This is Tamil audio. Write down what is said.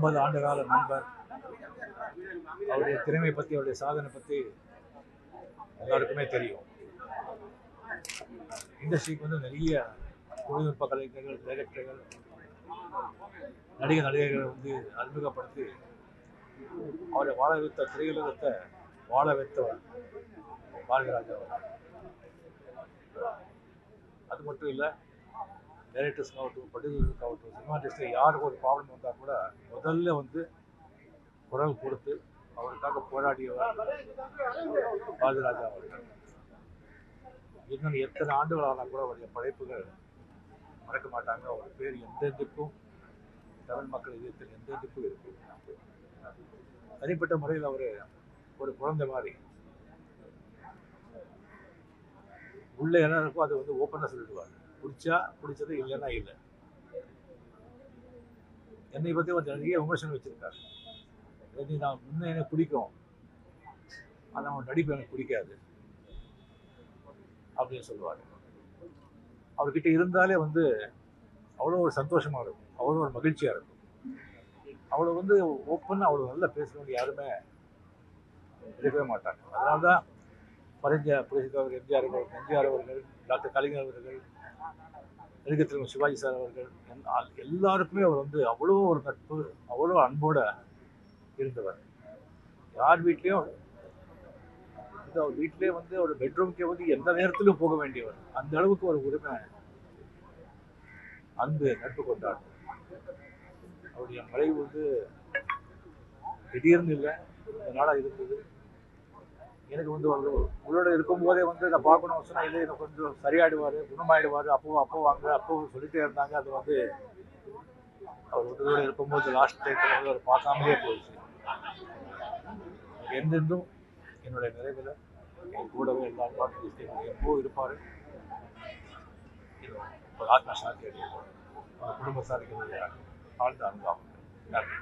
50 ஆண்டு கால நண்பர். அவருடைய திறமை பற்றி, அவருடைய சாதனை பற்றி எல்லாருக்குமே தெரியும். இண்டஸ்ட்ரிக்கு வந்து நிறைய தொழில்நுட்ப கலைஞர்கள், டைரக்டர்கள், நடிகர்கள் வந்து அறிமுகப்படுத்தி அவரை வாழ வைத்த திரையுலகத்தை வாழ வைத்தவர் பாரதிராஜா அவர். அது மட்டும் இல்லை, டைரக்டர்ஸ்க்காகட்டும், ப்ரொடியூசர்ஸுக்காகட்டும், சினிமா இண்டஸ்ட்ரியில் யாருக்கு ஒரு ப்ராப்ளம் வந்தால் கூட முதல்ல வந்து குரல் கொடுத்து அவருக்காக போராடியவர் பாரதிராஜா அவர்கள். இன்னும் எத்தனை ஆண்டுகள் ஆனால் கூட அவருடைய படைப்புகள் மறக்க மாட்டாங்க. அவர் பேர் எந்தெந்துக்கும் தமிழ் மக்கள் இதயத்தில் எந்தெந்துக்கும் இருக்கு. தனிப்பட்ட முறையில் அவர் ஒரு குழந்தை மாதிரி உள்ள என்ன இருக்கோ அது வந்து ஓப்பனாக சொல்லிடுவார். பிடிச்சா பிடிச்சது, இல்லைன்னா இல்லை. என்னை பற்றி ஒரு நிறைய விமர்சனம் வச்சிருக்காரு. நான் முன்ன எனக்கு பிடிக்கும், ஆனால் அவன் நடிப்பு எனக்கு பிடிக்காது அப்படின்னு சொல்லுவார். அவர்கிட்ட இருந்தாலே வந்து அவ்வளோ ஒரு சந்தோஷமாக இருக்கும், அவ்வளோ ஒரு மகிழ்ச்சியாக இருக்கும். அவ்வளோ வந்து ஓப்பனாக அவ்வளோ நல்லா பேசுகிறவங்க யாருமே இருக்கவே மாட்டாங்க. அதனால தான் மறைஞ்ச புரட்சித்தலைவர் எம்ஜிஆர் அவர்கள், டாக்டர் கலைஞர் அவர்கள், நடிகர் சிவாஜி சார் அவர்கள் எல்லாருக்குமே அவர் வந்து அவ்வளோ ஒரு நட்பு, அவ்வளோ அன்போட இருந்தவர். யார் வீட்லேயும் அவர் வீட்டிலே வந்து ஒரு பெட்ரூம்க்கே வந்து எந்த நேரத்திலும் போக வேண்டியவர். அந்த அளவுக்கு ஒரு உரிமை, அன்பு, நட்பு கொண்டார். அவருடைய மறைவு வந்து திடீர்னு இல்லை, இந்த நாளாக இருந்தது. எனக்கு வந்து உங்களோட இருக்கும்போதே வந்து நான் பார்க்கணும் சொன்னால் இல்லை, எனக்கு கொஞ்சம் சரியாயிடுவார், குணமாயிடுவார், அப்போ வாங்க அப்போ சொல்லிட்டே இருந்தாங்க. அது வந்து அவர் உங்களோட இருக்கும்போது லாஸ்ட் டைத்தில் வந்து அவர் பார்க்காமலே போயிடுச்சு. எந்தெந்தும் என்னுடைய நிறைவில் என் கூடவே எல்லா பாட்டு எப்போ இருப்பார். ஒரு ஆத்ம சாந்தி அடையும், குடும்ப சாதிக்க ஆழ்ந்த அனுபவம். நன்றி.